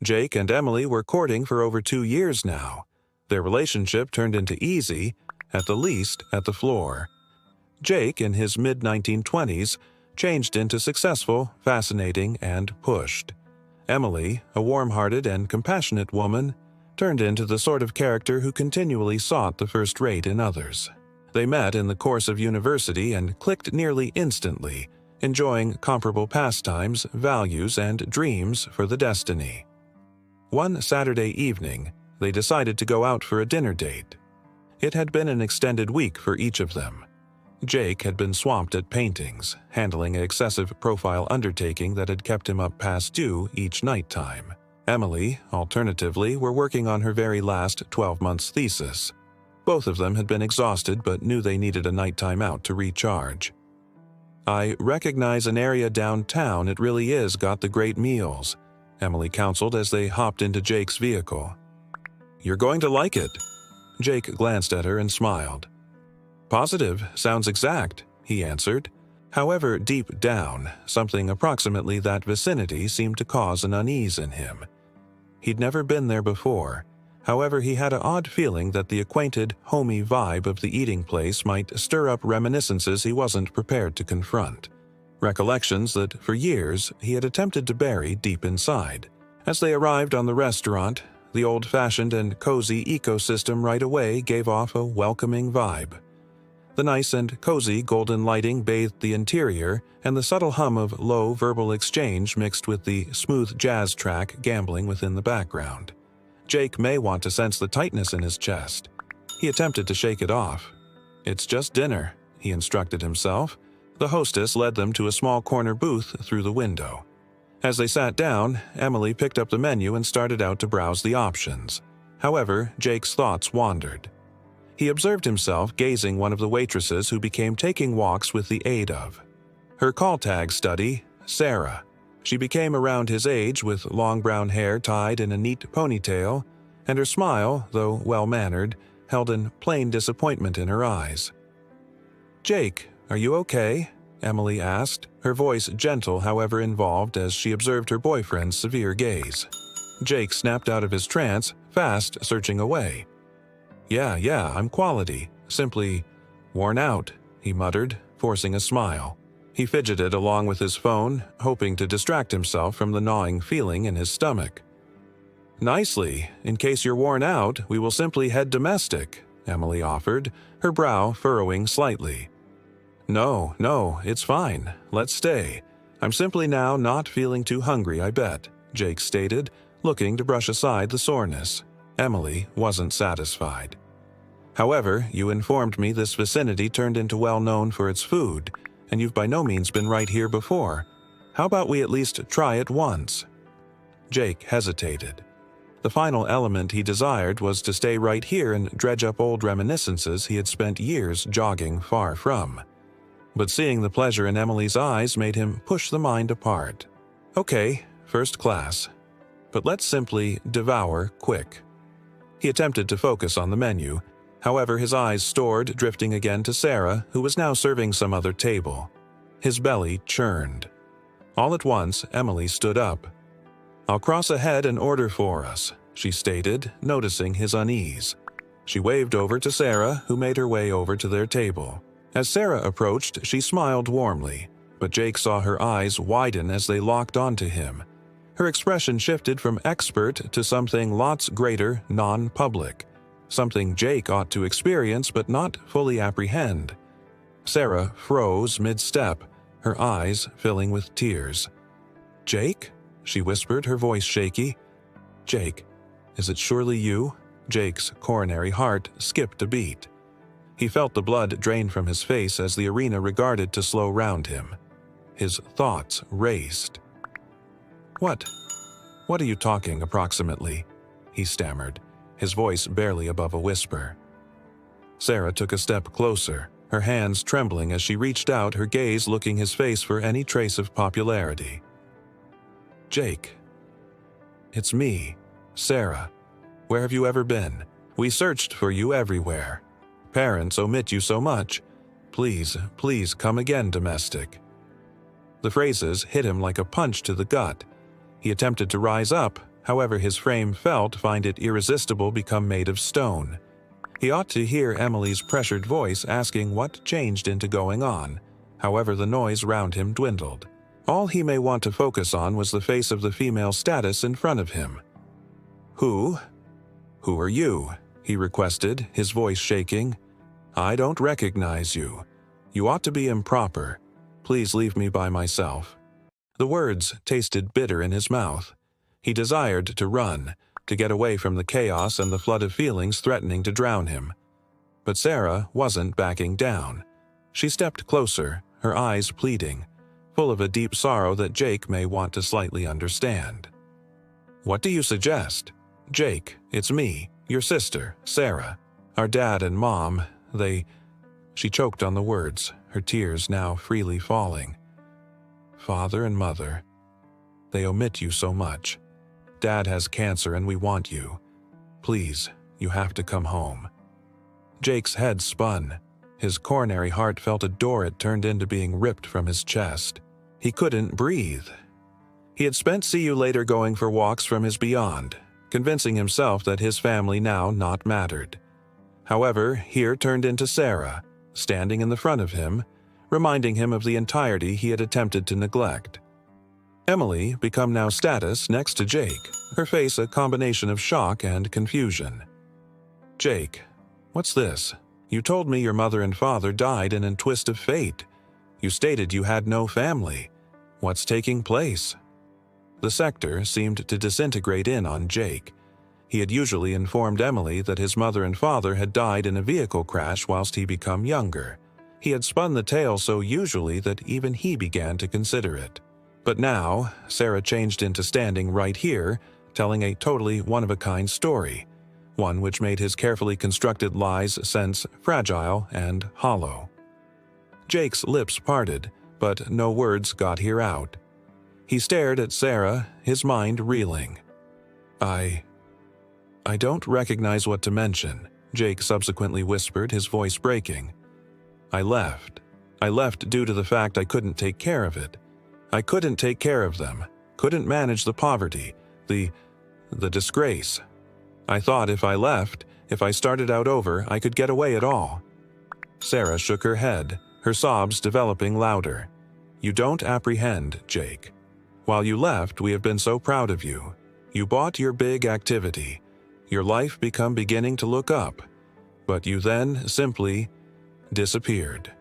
Jake and Emily were courting for over 2 years now. Their relationship turned into easy, at the least, at the floor. Jake, in his mid-1920s, changed into successful, fascinating, and pushed. Emily, a warm-hearted and compassionate woman, turned into the sort of character who continually sought the first rate in others. They met in the course of university and clicked nearly instantly, enjoying comparable pastimes, values, and dreams for the destiny. One Saturday evening, they decided to go out for a dinner date. It had been an extended week for each of them. Jake had been swamped at paintings, handling an excessive profile undertaking that had kept him up past due each nighttime. Emily, alternatively, were working on her very last 12-month thesis. Both of them had been exhausted but knew they needed a nighttime out to recharge. "I recognize an area downtown, it really is got the great meals," Emily counseled as they hopped into Jake's vehicle. "You're going to like it." Jake glanced at her and smiled. "Positive, sounds exact," he answered. However, deep down, something approximately that vicinity seemed to cause an unease in him. He'd never been there before. However, he had an odd feeling that the acquainted, homey vibe of the eating place might stir up reminiscences he wasn't prepared to confront. Recollections that, for years, he had attempted to bury deep inside. As they arrived on the restaurant, the old-fashioned and cozy ecosystem right away gave off a welcoming vibe. The nice and cozy golden lighting bathed the interior, and the subtle hum of low verbal exchange mixed with the smooth jazz track gambling within the background. Jake may want to sense the tightness in his chest. He attempted to shake it off. "It's just dinner," he instructed himself. The hostess led them to a small corner booth through the window. As they sat down, Emily picked up the menu and started out to browse the options. However, Jake's thoughts wandered. He observed himself gazing one of the waitresses who became taking walks with the aid of. Her call tag study, Sarah. She became around his age with long brown hair tied in a neat ponytail, and her smile, though well-mannered, held in plain disappointment in her eyes. "Jake, are you okay?" Emily asked, her voice gentle however involved as she observed her boyfriend's severe gaze. Jake snapped out of his trance, fast searching away. Yeah, I'm quality. Simply worn out," he muttered, forcing a smile. He fidgeted along with his phone, hoping to distract himself from the gnawing feeling in his stomach. "Nicely. In case you're worn out, we will simply head domestic," Emily offered, her brow furrowing slightly. No, it's fine. Let's stay. I'm simply now not feeling too hungry, I bet," Jake stated, looking to brush aside the soreness. Emily wasn't satisfied. "However, you informed me this vicinity turned into well-known for its food, and you've by no means been right here before. How about we at least try it once?" Jake hesitated. The final element he desired was to stay right here and dredge up old reminiscences he had spent years jogging far from. But seeing the pleasure in Emily's eyes made him push the mind apart. "Okay, first class. But let's simply devour quick." He attempted to focus on the menu. However, his eyes soared, drifting again to Sarah, who was now serving some other table. His belly churned. All at once, Emily stood up. "I'll cross ahead and order for us," she stated, noticing his unease. She waved over to Sarah, who made her way over to their table. As Sarah approached, she smiled warmly, but Jake saw her eyes widen as they locked onto him. Her expression shifted from expert to something lots greater, non-public. Something Jake ought to experience but not fully apprehend. Sarah froze mid-step, her eyes filling with tears. "Jake?" she whispered, her voice shaky. "Jake, is it surely you?" Jake's coronary heart skipped a beat. He felt the blood drain from his face as the arena regarded to slow round him. His thoughts raced. What are you talking approximately?" he stammered, his voice barely above a whisper. Sarah took a step closer, her hands trembling as she reached out, her gaze looking his face for any trace of popularity. "Jake, it's me, Sarah. Where have you ever been? We searched for you everywhere. Parents omit you so much. Please come again, domestic." The phrases hit him like a punch to the gut. He attempted to rise up, However his frame felt find it irresistible become made of stone. He ought to hear Emily's pressured voice asking what changed into going on. However, the noise round him dwindled. All he may want to focus on was the face of the female status in front of him. Who are you?" he requested, his voice shaking. "I don't recognize you. You ought to be improper. Please leave me by myself." The words tasted bitter in his mouth. He desired to run, to get away from the chaos and the flood of feelings threatening to drown him. But Sarah wasn't backing down. She stepped closer, her eyes pleading, full of a deep sorrow that Jake may want to slightly understand. "What do you suggest?" "Jake, it's me, your sister, Sarah. Our dad and mom, they—" She choked on the words, her tears now freely falling. "Father and mother, they omit you so much. Dad has cancer and we want you. Please, you have to come home." Jake's head spun. His coronary heart felt a door it turned into being ripped from his chest. He couldn't breathe. He had spent see you later going for walks from his beyond, convincing himself that his family now not mattered. However, here turned into Sarah, standing in the front of him, reminding him of the entirety he had attempted to neglect. Emily become now status next to Jake, her face a combination of shock and confusion. "Jake, what's this? You told me your mother and father died in a twist of fate. You stated you had no family. What's taking place?" The sector seemed to disintegrate in on Jake. He had usually informed Emily that his mother and father had died in a vehicle crash whilst he become younger. He had spun the tale so usually that even he began to consider it. But now, Sarah changed into standing right here, telling a totally one-of-a-kind story, one which made his carefully constructed lies sense fragile and hollow. Jake's lips parted, but no words got here out. He stared at Sarah, his mind reeling. I don't recognize what to mention," Jake subsequently whispered, his voice breaking. I left. I left due to the fact I couldn't take care of it. I couldn't take care of them, couldn't manage the poverty, the disgrace. I thought if I left, if I started out over, I could get away at all." Sarah shook her head, her sobs developing louder. "You don't apprehend, Jake. While you left, we have been so proud of you. You bought your big activity. Your life become beginning to look up. But you then simply disappeared.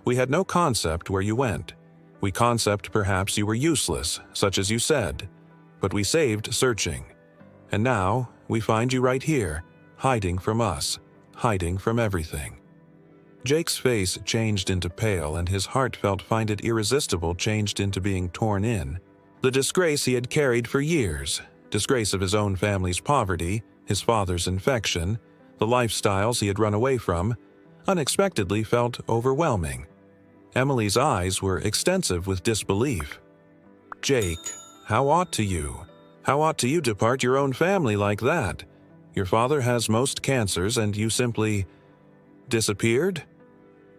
We had no concept where you went. We concept perhaps you were useless, such as you said. But we saved searching. And now, we find you right here, hiding from us, hiding from everything." Jake's face changed into pale and his heartfelt find it irresistible changed into being torn in. The disgrace he had carried for years, disgrace of his own family's poverty, his father's infection, the lifestyles he had run away from, unexpectedly felt overwhelming. Emily's eyes were extensive with disbelief. "Jake, how ought you? How ought you depart your own family like that? Your father has most cancers and you simply disappeared?"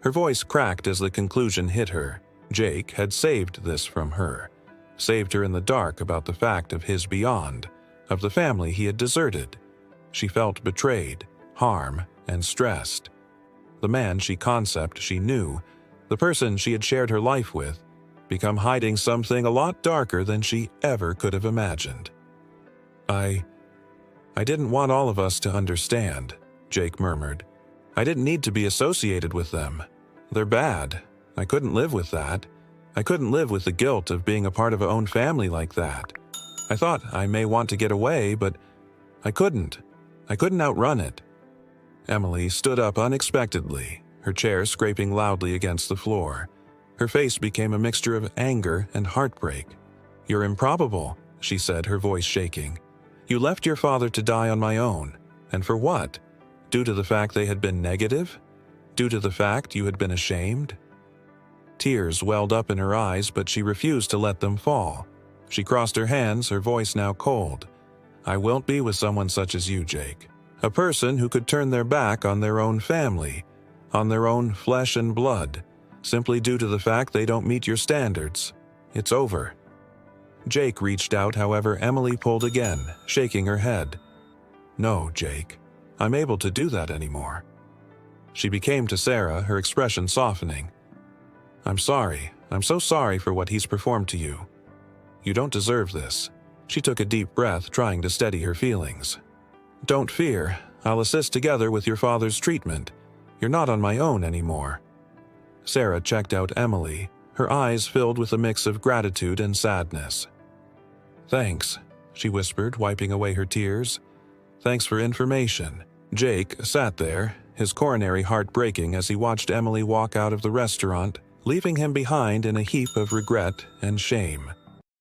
Her voice cracked as the conclusion hit her. Jake had saved this from her. Saved her in the dark about the fact of his beyond, of the family he had deserted. She felt betrayed, harmed, and stressed. The man she knew, the person she had shared her life with, become hiding something a lot darker than she ever could have imagined. I didn't want all of us to understand," Jake murmured. "I didn't need to be associated with them. They're bad. I couldn't live with that. I couldn't live with the guilt of being a part of our own family like that. I thought I may want to get away, but I couldn't. I couldn't outrun it." Emily stood up unexpectedly, her chair scraping loudly against the floor. Her face became a mixture of anger and heartbreak. "You're improbable," she said, her voice shaking. "You left your father to die on my own. And for what? Due to the fact they had been negative? Due to the fact you had been ashamed?" Tears welled up in her eyes, but she refused to let them fall. She crossed her hands, her voice now cold. "I won't be with someone such as you, Jake. A person who could turn their back on their own family, on their own flesh and blood, simply due to the fact they don't meet your standards. It's over." Jake reached out, however, Emily pulled again, shaking her head. "No, Jake. I'm able to do that anymore." She became to Sarah, her expression softening. "I'm sorry. I'm so sorry for what he's performed to you. You don't deserve this." She took a deep breath, trying to steady her feelings. "Don't fear. I'll assist together with your father's treatment. You're not on my own anymore." Sarah checked out Emily, her eyes filled with a mix of gratitude and sadness. "Thanks," she whispered, wiping away her tears. "Thanks for information." Jake sat there, his coronary heart breaking as he watched Emily walk out of the restaurant, leaving him behind in a heap of regret and shame.